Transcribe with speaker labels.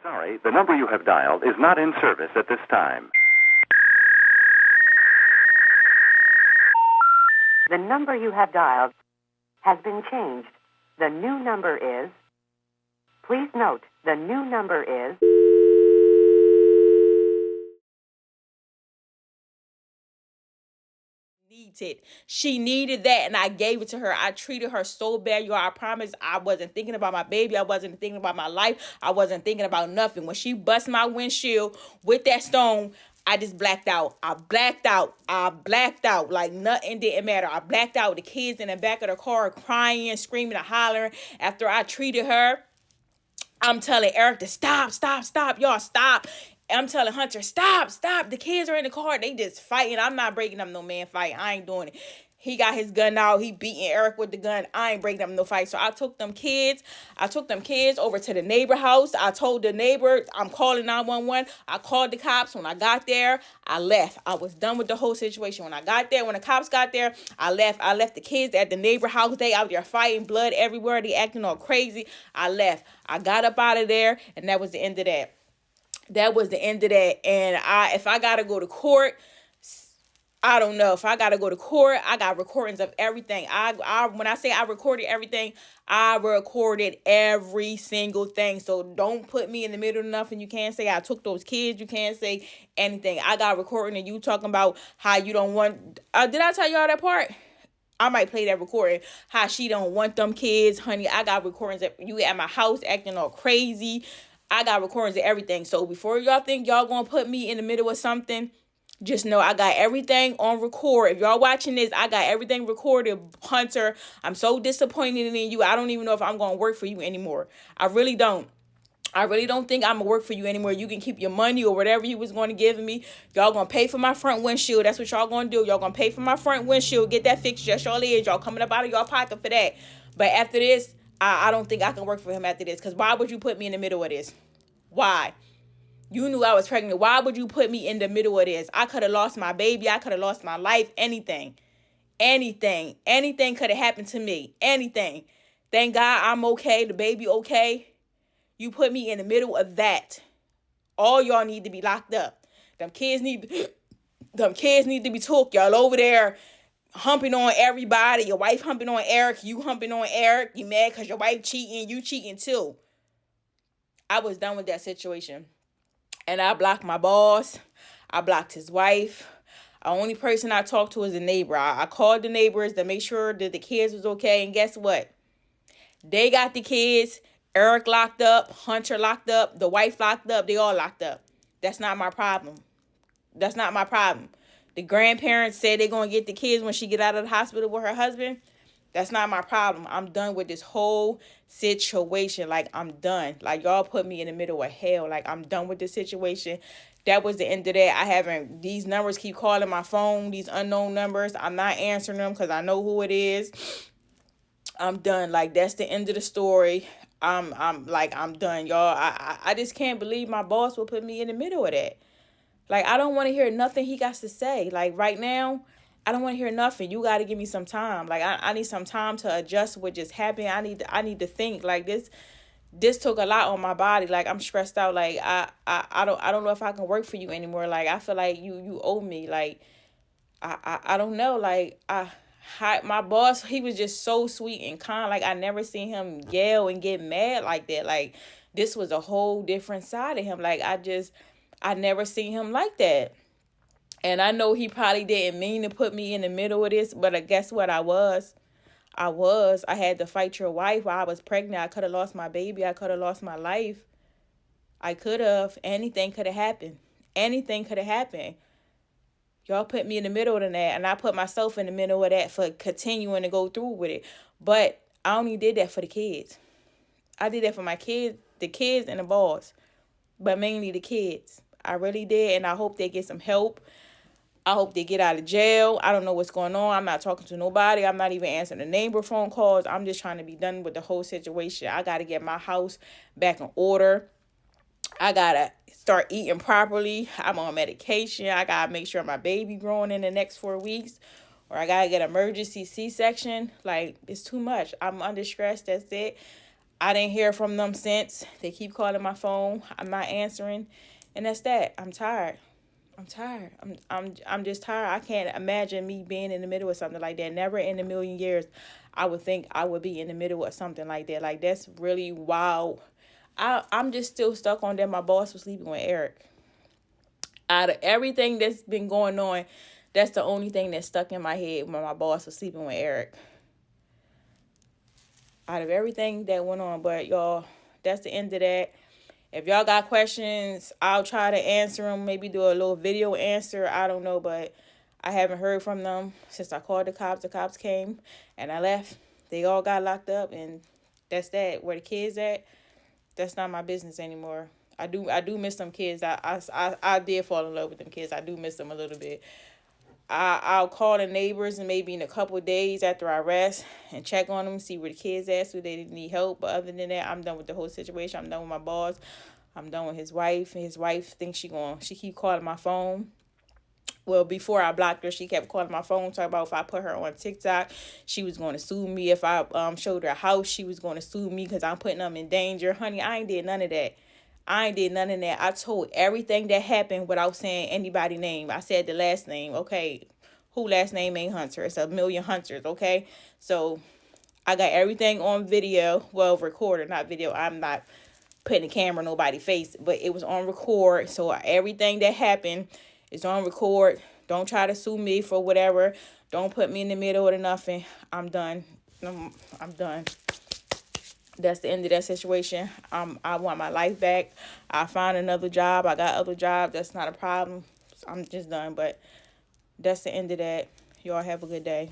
Speaker 1: Sorry, the number you have dialed is not in service at this time.
Speaker 2: The number you have dialed has been changed. The new number is... Please note, the new number is...
Speaker 3: She needed that, and I gave it to her. I treated her so bad, y'all. I promise I wasn't thinking about my baby. I wasn't thinking about my life. I wasn't thinking about nothing. When she bust my windshield with that stone, I just blacked out. I blacked out. Like nothing didn't matter. I blacked out. The kids in the back of the car crying, screaming, and hollering after I treated her. I'm telling Eric to stop, y'all, stop. I'm telling Hunter, stop. The kids are in the car. They just fighting. I'm not breaking up no man fight. I ain't doing it. He got his gun out. He beating Eric with the gun. I ain't breaking up no fight. So I took them kids over to the neighbor house. I told the neighbor, I'm calling 911. I called the cops. When I got there, I left. I was done with the whole situation. When the cops got there, I left. I left the kids at the neighbor house. They out there fighting, blood everywhere. They acting all crazy. I left. I got up out of there, and that was the end of that. And if I gotta go to court, I don't know. If I gotta go to court, I got recordings of everything. When I say I recorded everything, I recorded every single thing. So don't put me in the middle of nothing. You can't say I took those kids. You can't say anything. I got recording of you talking about how you don't want. Did I tell y'all that part? I might play that recording. How she don't want them kids, honey. I got recordings of you at my house acting all crazy. I got recordings of everything. So before y'all think y'all gonna put me in the middle of something, just know I got everything on record. If y'all watching this, I got everything recorded. Hunter, I'm so disappointed in you. I don't even know if I'm gonna work for you anymore. I really don't think I'm gonna work for you anymore. You can keep your money or whatever you was gonna give me. Y'all gonna pay for my front windshield. That's what y'all gonna do. Y'all gonna pay for my front windshield. Get that fixed. Just y'all is. Y'all coming up out of y'all pocket for that. But after this, I don't think I can work for him after this. Because why would you put me in the middle of this? Why? You knew I was pregnant. Why would you put me in the middle of this? I could have lost my baby. I could have lost my life. Anything could have happened to me. Anything. Thank God I'm okay. The baby okay. You put me in the middle of that. All y'all need to be locked up. Them kids need to be took. Y'all over there humping on everybody. Your wife humping on Eric. You humping on Eric. You mad because your wife cheating. You cheating too. I was done with that situation. And I blocked my boss. I blocked his wife. The only person I talked to was the neighbor. I called the neighbors to make sure that the kids was okay. And guess what? They got the kids. Eric locked up. Hunter locked up. The wife locked up. They all locked up. That's not my problem. The grandparents said they're going to get the kids when she get out of the hospital with her husband. That's not my problem. I'm done with this whole situation. Like, I'm done. Like, y'all put me in the middle of hell. Like, I'm done with this situation. That was the end of that. These numbers keep calling my phone, these unknown numbers. I'm not answering them because I know who it is. I'm done. Like, that's the end of the story. I'm done, y'all. I just can't believe my boss will put me in the middle of that. Like, I don't want to hear nothing he got to say. Like, right now, I don't want to hear nothing. You got to give me some time. Like, I need some time to adjust what just happened. I need to think. Like, this took a lot on my body. Like, I'm stressed out. Like, I don't know if I can work for you anymore. Like, I feel like you owe me. Like, I don't know. Like, my boss, he was just so sweet and kind. Like, I never seen him yell and get mad like that. Like, this was a whole different side of him. Like, I never seen him like that. And I know he probably didn't mean to put me in the middle of this, but guess what? I was. I had to fight your wife while I was pregnant. I could have lost my baby. I could have lost my life. I could have. Anything could have happened. Y'all put me in the middle of that, and I put myself in the middle of that for continuing to go through with it. But I only did that for the kids. I did that for my kids, the kids and the boss, but mainly the kids. I really did, and I hope they get some help. I hope they get out of jail. I don't know what's going on. I'm not talking to nobody. I'm not even answering the neighbor phone calls. I'm just trying to be done with the whole situation. I got to get my house back in order. I got to start eating properly. I'm on medication. I got to make sure my baby growing in the next 4 weeks, or I got to get emergency C-section. Like, it's too much. I'm under stress. That's it. I didn't hear from them since. They keep calling my phone. I'm not answering. And that's that. I'm tired. I'm tired. I'm just tired. I can't imagine me being in the middle of something like that. Never in a million years I would think I would be in the middle of something like that. Like, that's really wild. I'm just still stuck on that my boss was sleeping with Eric. Out of everything that's been going on, that's the only thing that's stuck in my head when my boss was sleeping with Eric. Out of everything that went on, but y'all, that's the end of that. If y'all got questions, I'll try to answer them. Maybe do a little video answer. I don't know, but I haven't heard from them since I called the cops. The cops came and I left. They all got locked up, and that's that. Where the kids at, that's not my business anymore. I do miss them kids. I did fall in love with them kids. I do miss them a little bit. I'll call the neighbors and maybe in a couple of days after I rest and check on them, see where the kids at, so they need help. But other than that, I'm done with the whole situation. I'm done with my boss. I'm done with his wife. And his wife thinks she keep calling my phone. Well, before I blocked her, she kept calling my phone, talking about if I put her on TikTok, she was going to sue me. If I showed her a house, she was going to sue me because I'm putting them in danger. Honey, I ain't did none of that. I told everything that happened without saying anybody's name. I said the last name. Okay, who last name ain't Hunter? It's a million Hunters, okay? So I got everything on video. Well, recorded, not video. I'm not putting a camera in nobody's face, but it was on record. So everything that happened is on record. Don't try to sue me for whatever. Don't put me in the middle of nothing. I'm done. I'm done. That's the end of that situation. I want my life back. I find another job. I got other jobs. That's not a problem. I'm just done. But that's the end of that. Y'all have a good day.